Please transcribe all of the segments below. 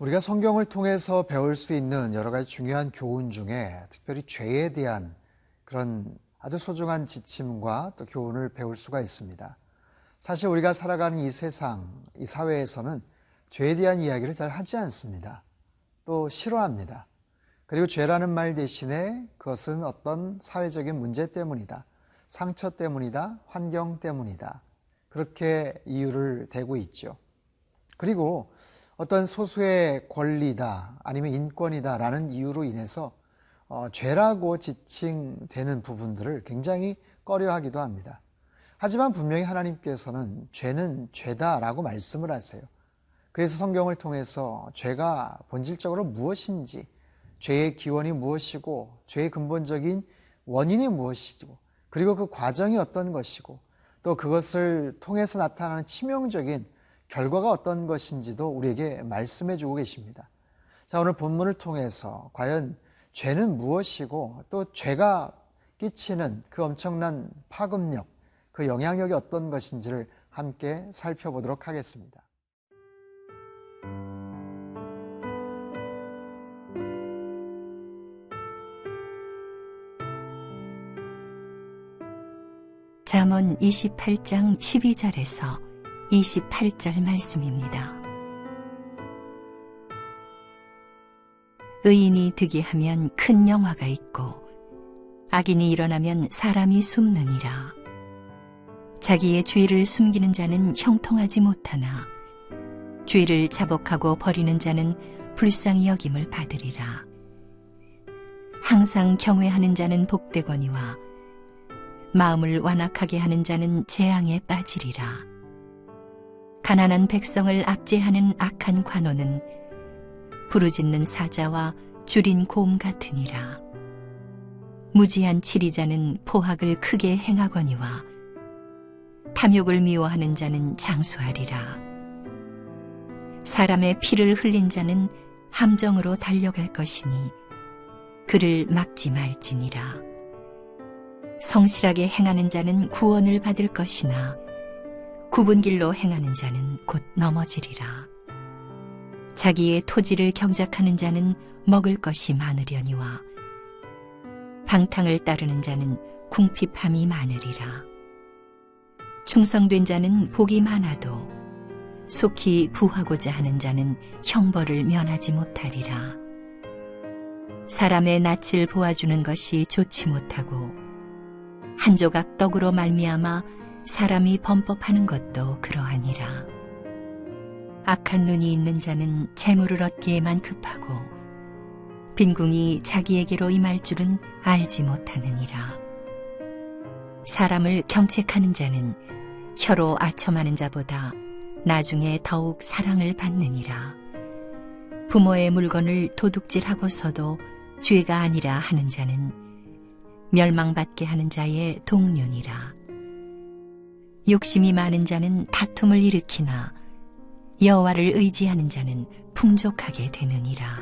우리가 성경을 통해서 배울 수 있는 여러 가지 중요한 교훈 중에 특별히 죄에 대한 그런 아주 소중한 지침과 또 교훈을 배울 수가 있습니다. 사실 우리가 살아가는 이 세상, 이 사회에서는 죄에 대한 이야기를 잘 하지 않습니다. 또 싫어합니다. 그리고 죄라는 말 대신에 그것은 어떤 사회적인 문제 때문이다, 상처 때문이다, 환경 때문이다, 그렇게 이유를 대고 있죠. 그리고 어떤 소수의 권리다 아니면 인권이다 라는 이유로 인해서 죄라고 지칭되는 부분들을 굉장히 꺼려하기도 합니다. 하지만 분명히 하나님께서는 죄는 죄다라고 말씀을 하세요. 그래서 성경을 통해서 죄가 본질적으로 무엇인지, 죄의 기원이 무엇이고, 죄의 근본적인 원인이 무엇이고, 그리고 그 과정이 어떤 것이고, 또 그것을 통해서 나타나는 치명적인 결과가 어떤 것인지도 우리에게 말씀해 주고 계십니다. 자, 오늘 본문을 통해서 과연 죄는 무엇이고 또 죄가 끼치는 그 엄청난 파급력, 그 영향력이 어떤 것인지를 함께 살펴보도록 하겠습니다. 잠언 28장 12절에서 28절 말씀입니다. 의인이 득이하면 큰 영화가 있고 악인이 일어나면 사람이 숨느니라. 자기의 죄를 숨기는 자는 형통하지 못하나 죄를 자복하고 버리는 자는 불쌍히 여김을 받으리라. 항상 경외하는 자는 복되거니와 마음을 완악하게 하는 자는 재앙에 빠지리라. 가난한 백성을 압제하는 악한 관원은 부르짖는 사자와 줄인 곰 같으니라. 무지한 치리자는 포학을 크게 행하거니와 탐욕을 미워하는 자는 장수하리라. 사람의 피를 흘린 자는 함정으로 달려갈 것이니 그를 막지 말지니라. 성실하게 행하는 자는 구원을 받을 것이나 굽은 길로 행하는 자는 곧 넘어지리라. 자기의 토지를 경작하는 자는 먹을 것이 많으려니와 방탕을 따르는 자는 궁핍함이 많으리라. 충성된 자는 복이 많아도 속히 부하고자 하는 자는 형벌을 면하지 못하리라. 사람의 낯을 보아주는 것이 좋지 못하고 한 조각 떡으로 말미암아 사람이 범법하는 것도 그러하니라. 악한 눈이 있는 자는 재물을 얻기에만 급하고 빈궁이 자기에게로 임할 줄은 알지 못하느니라. 사람을 경책하는 자는 혀로 아첨하는 자보다 나중에 더욱 사랑을 받느니라. 부모의 물건을 도둑질하고서도 죄가 아니라 하는 자는 멸망받게 하는 자의 동류니라. 욕심이 많은 자는 다툼을 일으키나 여호와를 의지하는 자는 풍족하게 되느니라.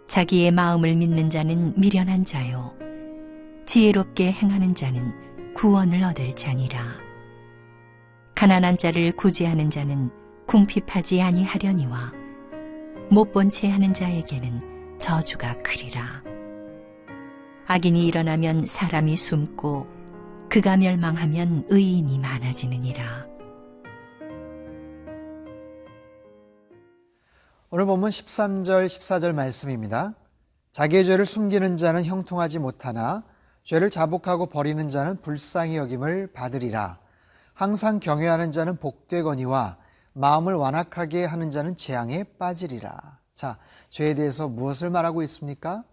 자기의 마음을 믿는 자는 미련한 자요 지혜롭게 행하는 자는 구원을 얻을 자니라. 가난한 자를 구제하는 자는 궁핍하지 아니하려니와 못 본 채 하는 자에게는 저주가 크리라. 악인이 일어나면 사람이 숨고 그가 멸망하면 의인이 많아지느니라. 오늘 본문 13절, 14절 말씀입니다. 자기의 죄를 숨기는 자는 형통하지 못하나 죄를 자복하고 버리는 자는 불쌍히 여김을 받으리라. 항상 경외하는 자는 복되거니와 마음을 완악하게 하는 자는 재앙에 빠지리라. 자, 죄에 대해서 무엇을 말하고 있습니까?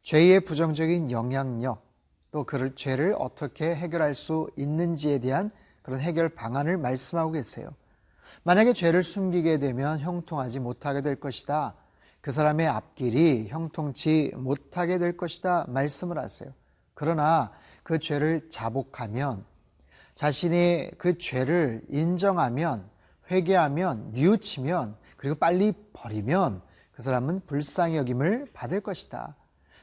죄의 부정적인 영향력, 또 그 죄를 어떻게 해결할 수 있는지에 대한 그런 해결 방안을 말씀하고 계세요. 만약에 죄를 숨기게 되면 형통하지 못하게 될 것이다. 그 사람의 앞길이 형통치 못하게 될 것이다 말씀을 하세요. 그러나 그 죄를 자복하면, 자신이 그 죄를 인정하면, 회개하면, 뉘우치면, 그리고 빨리 버리면 그 사람은 불쌍히 여김을 받을 것이다.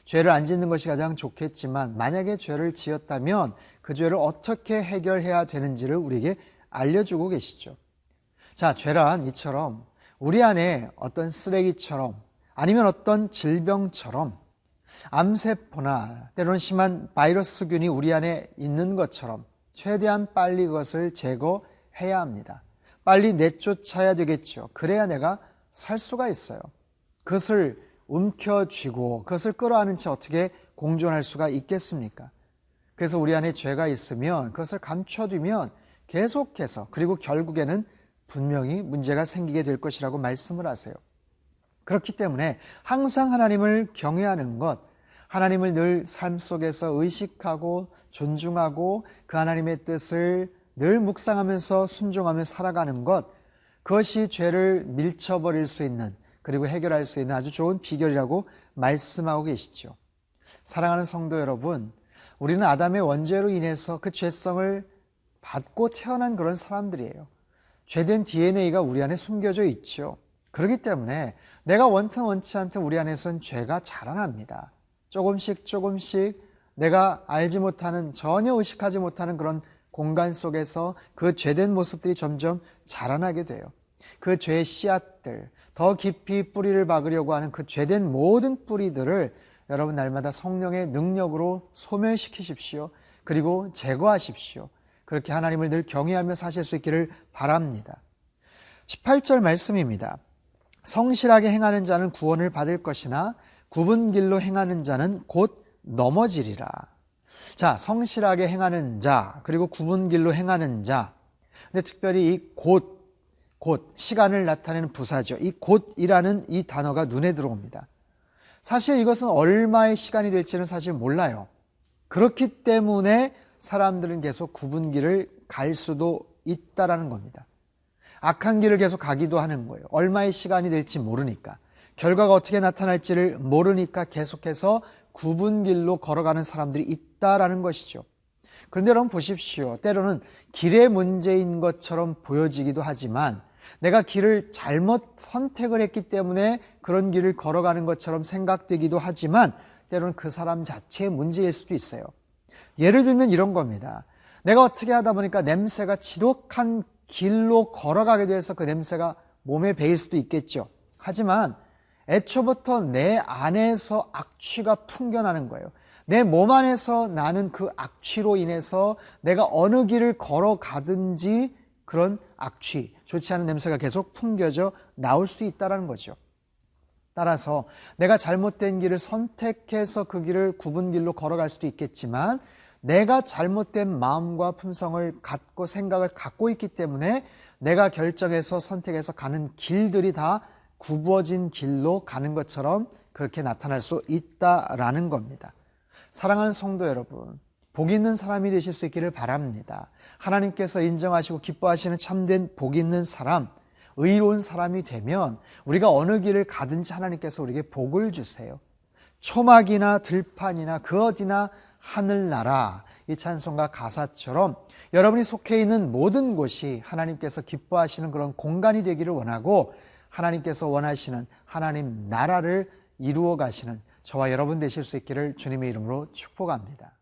죄를 안 짓는 것이 가장 좋겠지만 만약에 죄를 지었다면 그 죄를 어떻게 해결해야 되는지를 우리에게 알려주고 계시죠. 자, 죄란 이처럼 우리 안에 어떤 쓰레기처럼 아니면 어떤 질병처럼 암세포나 때로는 심한 바이러스균이 우리 안에 있는 것처럼 최대한 빨리 그것을 제거해야 합니다. 빨리 내쫓아야 되겠죠. 그래야 내가 살 수가 있어요. 그것을 움켜쥐고 그것을 끌어안은 채 어떻게 공존할 수가 있겠습니까? 그래서 우리 안에 죄가 있으면 그것을 감춰두면 계속해서 그리고 결국에는 분명히 문제가 생기게 될 것이라고 말씀을 하세요. 그렇기 때문에 항상 하나님을 경외하는 것, 하나님을 늘 삶 속에서 의식하고 존중하고 그 하나님의 뜻을 늘 묵상하면서 순종하며 살아가는 것, 그것이 죄를 밀쳐버릴 수 있는 그리고 해결할 수 있는 아주 좋은 비결이라고 말씀하고 계시죠. 사랑하는 성도 여러분, 우리는 아담의 원죄로 인해서 그 죄성을 받고 태어난 그런 사람들이에요. 죄된 DNA가 우리 안에 숨겨져 있죠. 그렇기 때문에 내가 원튼 원치 않든 우리 안에선 죄가 자라납니다. 조금씩 내가 알지 못하는, 전혀 의식하지 못하는 그런 공간 속에서 그 죄된 모습들이 점점 자라나게 돼요. 그 죄의 씨앗들, 더 깊이 뿌리를 박으려고 하는 그 죄된 모든 뿌리들을 여러분 날마다 성령의 능력으로 소멸시키십시오. 그리고 제거하십시오. 그렇게 하나님을 늘 경외하며 사실 수 있기를 바랍니다. 18절 말씀입니다. 성실하게 행하는 자는 구원을 받을 것이나 굽은 길로 행하는 자는 곧 넘어지리라. 자, 성실하게 행하는 자, 그리고 굽은 길로 행하는 자. 근데 특별히 이 곧, 시간을 나타내는 부사죠. 이 곧이라는 이 단어가 눈에 들어옵니다. 사실 이것은 얼마의 시간이 될지는 사실 몰라요. 그렇기 때문에 사람들은 계속 굽은 길을 갈 수도 있다라는 겁니다. 악한 길을 계속 가기도 하는 거예요. 얼마의 시간이 될지 모르니까. 결과가 어떻게 나타날지를 모르니까 계속해서 굽은 길로 걸어가는 사람들이 있다라는 것이죠. 그런데 여러분 보십시오. 때로는 길의 문제인 것처럼 보여지기도 하지만 내가 길을 잘못 선택을 했기 때문에 그런 길을 걸어가는 것처럼 생각되기도 하지만 때로는 그 사람 자체의 문제일 수도 있어요. 예를 들면 이런 겁니다. 내가 어떻게 하다 보니까 냄새가 지독한 길로 걸어가게 돼서 그 냄새가 몸에 배일 수도 있겠죠. 하지만 애초부터 내 안에서 악취가 풍겨나는 거예요. 내 몸 안에서 나는 그 악취로 인해서 내가 어느 길을 걸어가든지 그런 악취, 좋지 않은 냄새가 계속 풍겨져 나올 수 있다는 거죠. 따라서 내가 잘못된 길을 선택해서 그 길을 굽은 길로 걸어갈 수도 있겠지만 내가 잘못된 마음과 품성을 갖고 생각을 갖고 있기 때문에 내가 결정해서 선택해서 가는 길들이 다 굽어진 길로 가는 것처럼 그렇게 나타날 수 있다라는 겁니다. 사랑하는 성도 여러분, 복 있는 사람이 되실 수 있기를 바랍니다. 하나님께서 인정하시고 기뻐하시는 참된 복 있는 사람, 의로운 사람이 되면 우리가 어느 길을 가든지 하나님께서 우리에게 복을 주세요. 초막이나 들판이나 그 어디나 하늘나라, 이 찬송가 가사처럼 여러분이 속해 있는 모든 곳이 하나님께서 기뻐하시는 그런 공간이 되기를 원하고 하나님께서 원하시는 하나님 나라를 이루어 가시는 저와 여러분 되실 수 있기를 주님의 이름으로 축복합니다.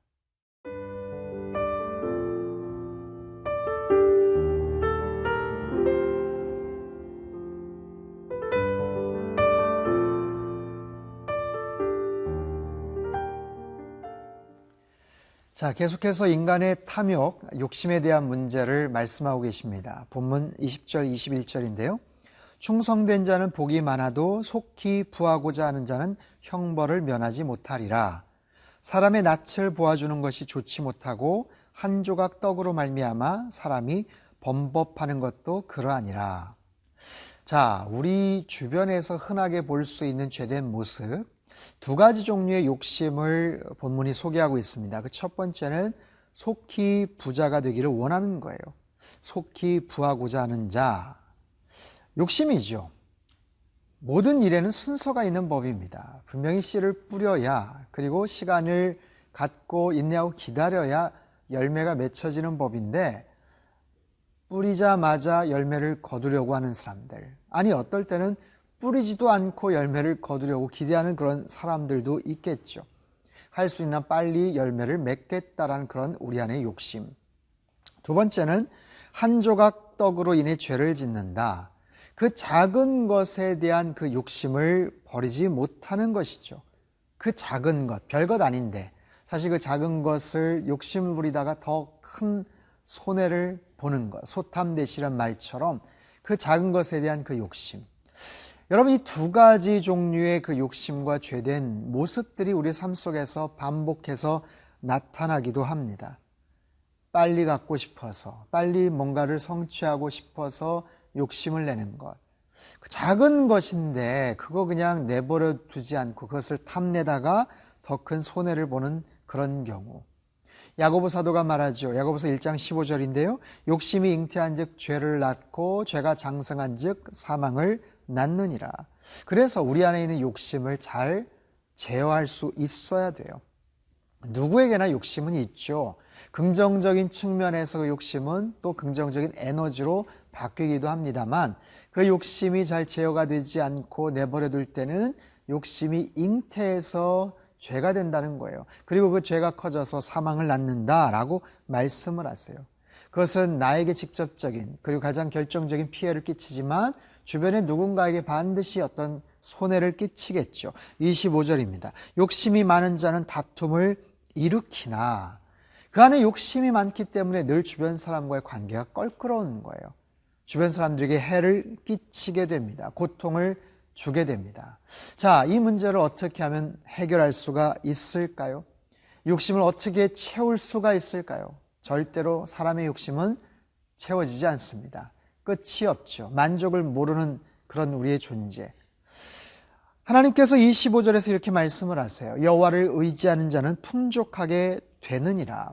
자, 계속해서 인간의 탐욕, 욕심에 대한 문제를 말씀하고 계십니다. 본문 20절, 21절인데요. 충성된 자는 복이 많아도 속히 부하고자 하는 자는 형벌을 면하지 못하리라. 사람의 낯을 보아주는 것이 좋지 못하고 한 조각 떡으로 말미암아 사람이 범법하는 것도 그러하니라. 자, 우리 주변에서 흔하게 볼 수 있는 죄된 모습, 두 가지 종류의 욕심을 본문이 소개하고 있습니다. 그 첫 번째는 속히 부자가 되기를 원하는 거예요. 속히 부하고자 하는 자. 욕심이죠. 모든 일에는 순서가 있는 법입니다. 분명히 씨를 뿌려야, 그리고 시간을 갖고 인내하고 기다려야 열매가 맺혀지는 법인데 뿌리자마자 열매를 거두려고 하는 사람들, 아니 어떨 때는 뿌리지도 않고 열매를 거두려고 기대하는 그런 사람들도 있겠죠. 할 수 있는 빨리 열매를 맺겠다라는 그런 우리 안의 욕심. 두 번째는 한 조각 떡으로 인해 죄를 짓는다. 그 작은 것에 대한 그 욕심을 버리지 못하는 것이죠. 그 작은 것, 별것 아닌데 사실 그 작은 것을 욕심을 부리다가 더 큰 손해를 보는 것, 소탐대시란 말처럼 그 작은 것에 대한 그 욕심. 여러분, 이 두 가지 종류의 그 욕심과 죄된 모습들이 우리 삶 속에서 반복해서 나타나기도 합니다. 빨리 갖고 싶어서, 빨리 뭔가를 성취하고 싶어서 욕심을 내는 것. 그 작은 것인데 그거 그냥 내버려 두지 않고 그것을 탐내다가 더 큰 손해를 보는 그런 경우. 야고보 사도가 말하죠. 야고보서 1장 15절인데요. 욕심이 잉태한 즉 죄를 낳고 죄가 장성한 즉 사망을 낳느니라. 그래서 우리 안에 있는 욕심을 잘 제어할 수 있어야 돼요. 누구에게나 욕심은 있죠. 긍정적인 측면에서 그 욕심은 또 긍정적인 에너지로 바뀌기도 합니다만 그 욕심이 잘 제어가 되지 않고 내버려 둘 때는 욕심이 잉태해서 죄가 된다는 거예요. 그리고 그 죄가 커져서 사망을 낳는다라고 말씀을 하세요. 그것은 나에게 직접적인 그리고 가장 결정적인 피해를 끼치지만 주변의 누군가에게 반드시 어떤 손해를 끼치겠죠. 25절입니다. 욕심이 많은 자는 다툼을 일으키나 그 안에 욕심이 많기 때문에 늘 주변 사람과의 관계가 껄끄러운 거예요. 주변 사람들에게 해를 끼치게 됩니다. 고통을 주게 됩니다. 자, 이 문제를 어떻게 하면 해결할 수가 있을까요? 욕심을 어떻게 채울 수가 있을까요? 절대로 사람의 욕심은 채워지지 않습니다. 끝이 없죠. 만족을 모르는 그런 우리의 존재. 하나님께서 25절에서 이렇게 말씀을 하세요. 여호와를 의지하는 자는 풍족하게 되느니라.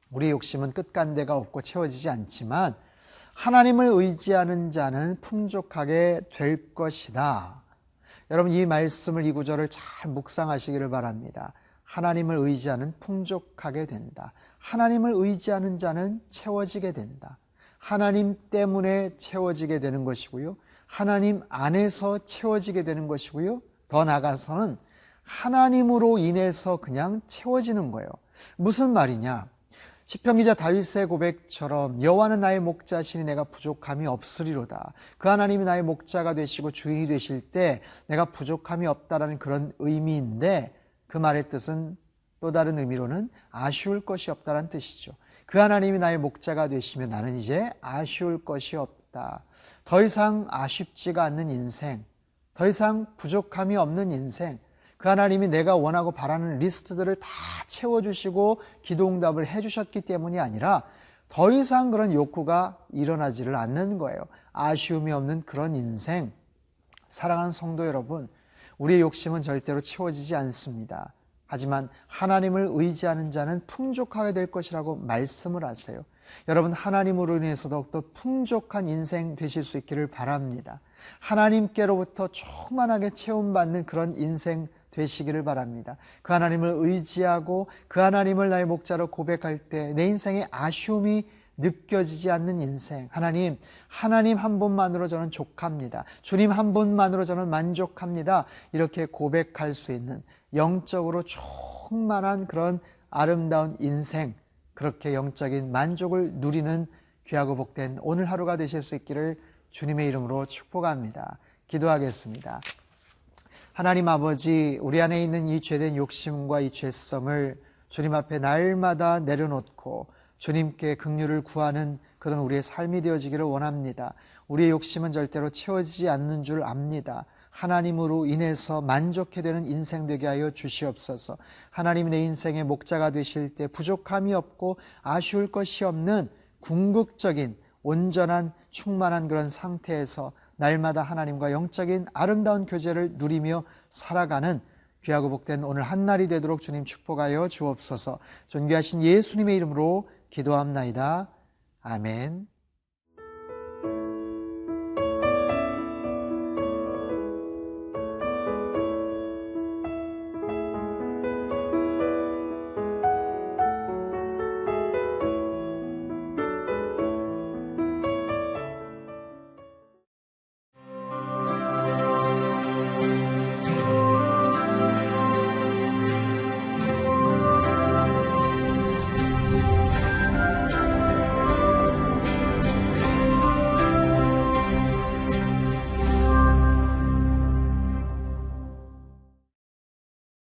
우리의 욕심은 끝간데가 없고 채워지지 않지만 하나님을 의지하는 자는 풍족하게 될 것이다. 여러분, 이 말씀을, 이 구절을 잘 묵상하시기를 바랍니다. 하나님을 의지하는 풍족하게 된다. 하나님을 의지하는 자는 채워지게 된다. 하나님 때문에 채워지게 되는 것이고요. 하나님 안에서 채워지게 되는 것이고요. 더 나아가서는 하나님으로 인해서 그냥 채워지는 거예요. 무슨 말이냐? 시편 기자 다윗의 고백처럼 여호와는 나의 목자시니 내가 부족함이 없으리로다. 그 하나님이 나의 목자가 되시고 주인이 되실 때 내가 부족함이 없다라는 그런 의미인데 그 말의 뜻은 또 다른 의미로는 아쉬울 것이 없다라는 뜻이죠. 그 하나님이 나의 목자가 되시면 나는 이제 아쉬울 것이 없다. 더 이상 아쉽지가 않는 인생, 더 이상 부족함이 없는 인생, 그 하나님이 내가 원하고 바라는 리스트들을 다 채워주시고 기도응답을 해주셨기 때문이 아니라 더 이상 그런 욕구가 일어나지를 않는 거예요. 아쉬움이 없는 그런 인생. 사랑하는 성도 여러분, 우리의 욕심은 절대로 채워지지 않습니다. 하지만 하나님을 의지하는 자는 풍족하게 될 것이라고 말씀을 하세요. 여러분, 하나님으로 인해서 더욱더 풍족한 인생 되실 수 있기를 바랍니다. 하나님께로부터 충만하게 채움받는 그런 인생 되시기를 바랍니다. 그 하나님을 의지하고 그 하나님을 나의 목자로 고백할 때 내 인생에 아쉬움이 느껴지지 않는 인생. 하나님 한 분만으로 저는 족합니다. 주님 한 분만으로 저는 만족합니다. 이렇게 고백할 수 있는 영적으로 충만한 그런 아름다운 인생, 그렇게 영적인 만족을 누리는 귀하고 복된 오늘 하루가 되실 수 있기를 주님의 이름으로 축복합니다. 기도하겠습니다. 하나님 아버지, 우리 안에 있는 이 죄된 욕심과 이 죄성을 주님 앞에 날마다 내려놓고 주님께 긍휼을 구하는 그런 우리의 삶이 되어지기를 원합니다. 우리의 욕심은 절대로 채워지지 않는 줄 압니다. 하나님으로 인해서 만족해 되는 인생 되게 하여 주시옵소서. 하나님이 내 인생의 목자가 되실 때 부족함이 없고 아쉬울 것이 없는 궁극적인 온전한 충만한 그런 상태에서 날마다 하나님과 영적인 아름다운 교제를 누리며 살아가는 귀하고 복된 오늘 한날이 되도록 주님 축복하여 주옵소서. 존귀하신 예수님의 이름으로 기도합나이다. 아멘.